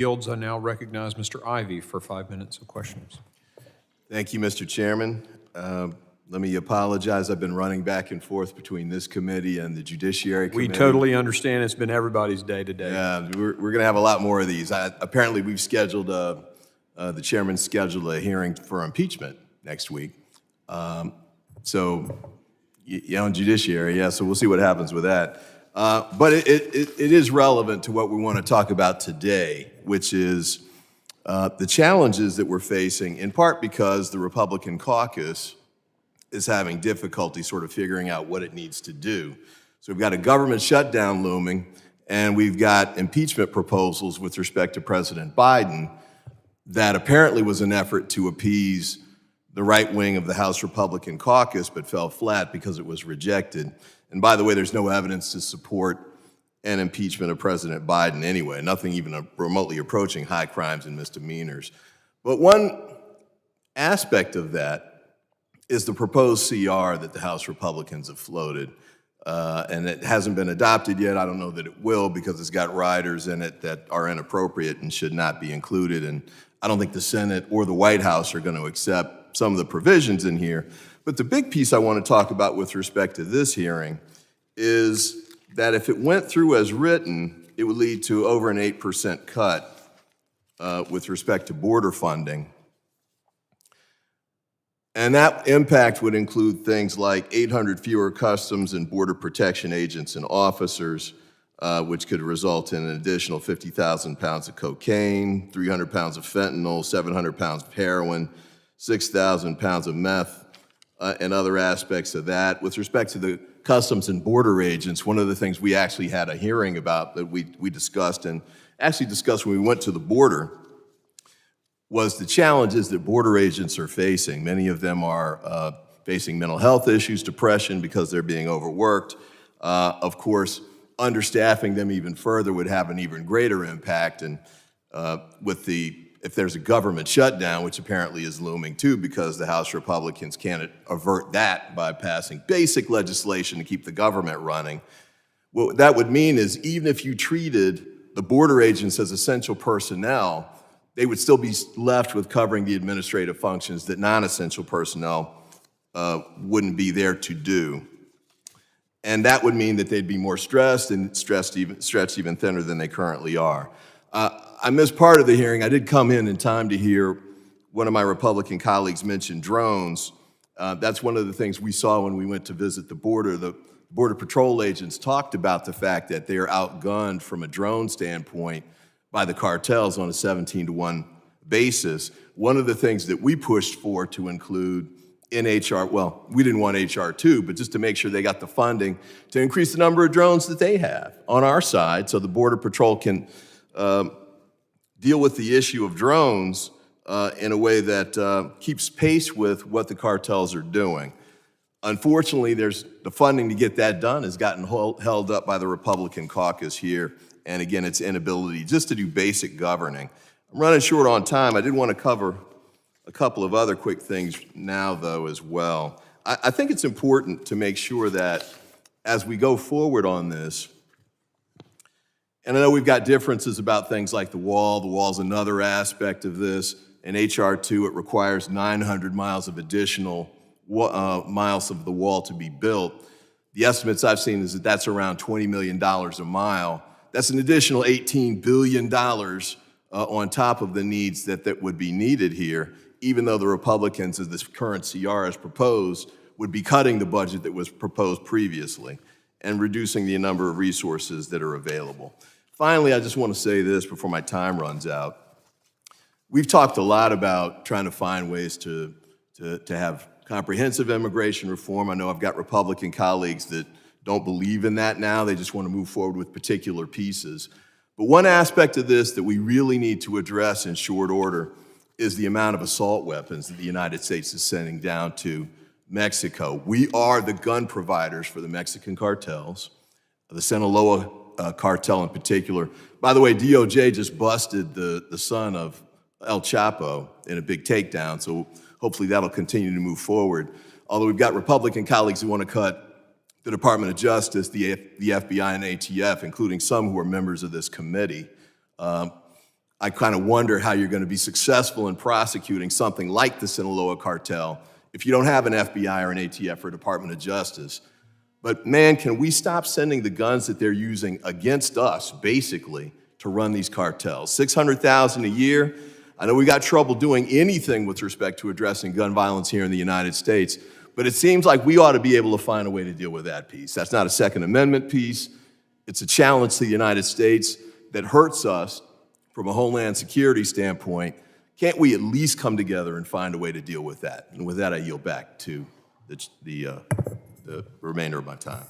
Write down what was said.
Yields, I now recognize Mr. Ivey for 5 minutes of questions. Thank you, Mr. Chairman. Let me apologize. I've been running back and forth between this committee and the Judiciary Committee. We totally understand. It's been everybody's day today. Yeah, we're going to have a lot more of these. Apparently, we've scheduled, the chairman scheduled a hearing for impeachment next week. So, on Judiciary, yeah, so we'll see what happens with that. But it is relevant to what we want to talk about today, which is the challenges that we're facing, in part because the Republican caucus is having difficulty sort of figuring out what it needs to do. So we've got a government shutdown looming, and we've got impeachment proposals with respect to President Biden that apparently was an effort to appease the right wing of the House Republican caucus, but fell flat because it was rejected. And by the way, there's no evidence to support an impeachment of President Biden anyway, nothing even remotely approaching high crimes and misdemeanors. But one aspect of that is the proposed CR that the House Republicans have floated. And it hasn't been adopted yet. I don't know that it will because it's got riders in it that are inappropriate and should not be included. And I don't think the Senate or the White House are going to accept some of the provisions in here. But the big piece I want to talk about with respect to this hearing is that if it went through as written, it would lead to over an 8% cut with respect to border funding. And that impact would include things like 800 fewer Customs and Border Protection agents and officers, which could result in an additional 50,000 pounds of cocaine, 300 pounds of fentanyl, 700 pounds of heroin, 6,000 pounds of meth, and other aspects of that. With respect to the Customs and Border agents, one of the things we actually had a hearing about that we discussed and actually discussed when we went to the border was the challenges that border agents are facing. Many of them are facing mental health issues, depression because they're being overworked. Of course, understaffing them even further would have an even greater impact. And if there's a government shutdown, which apparently is looming too because the House Republicans can't avert that by passing basic legislation to keep the government running, what that would mean is even if you treated the border agents as essential personnel, they would still be left with covering the administrative functions that non-essential personnel wouldn't be there to do. And that would mean that they'd be more stressed and stretched even thinner than they currently are. I missed part of the hearing. I did come in time to hear one of my Republican colleagues mention drones. That's one of the things we saw when we went to visit the border. The Border Patrol agents talked about the fact that they are outgunned from a drone standpoint by the cartels on a 17-to-1 basis. One of the things that we pushed for to include in HR, well, we didn't want HR 2, but just to make sure they got the funding to increase the number of drones that they have on our side so the Border Patrol can deal with the issue of drones in a way that keeps pace with what the cartels are doing. Unfortunately, the funding to get that done has gotten held up by the Republican caucus here, and again, its inability just to do basic governing. I'm running short on time. I did want to cover a couple of other quick things now, though, as well. I think it's important to make sure that as we go forward on this, and I know we've got differences about things like the wall. The wall's another aspect of this. In H.R. 2, it requires 900 miles of additional miles of the wall to be built. The estimates I've seen is that that's around $20 million a mile. That's an additional $18 billion on top of the needs that would be needed here, even though the Republicans, as this current CR has proposed, would be cutting the budget that was proposed previously and reducing the number of resources that are available. Finally, I just want to say this before my time runs out. We've talked a lot about trying to find ways to have comprehensive immigration reform. I know I've got Republican colleagues that don't believe in that now. They just want to move forward with particular pieces. But one aspect of this that we really need to address in short order is the amount of assault weapons that the United States is sending down to Mexico. We are the gun providers for the Mexican cartels, the Sinaloa Cartel in particular. By the way, DOJ just busted the son of El Chapo in a big takedown, so hopefully that'll continue to move forward. Although we've got Republican colleagues who want to cut the Department of Justice, the FBI, and ATF, including some who are members of this committee. I kind of wonder how you're going to be successful in prosecuting something like the Sinaloa Cartel if you don't have an FBI or an ATF or Department of Justice. But man, can we stop sending the guns that they're using against us, basically, to run these cartels? 600,000 a year. I know we got trouble doing anything with respect to addressing gun violence here in the United States, but it seems like we ought to be able to find a way to deal with that piece. That's not a Second Amendment piece. It's a challenge to the United States that hurts us from a Homeland Security standpoint. Can't we at least come together and find a way to deal with that? And with that, I yield back to the remainder of my time.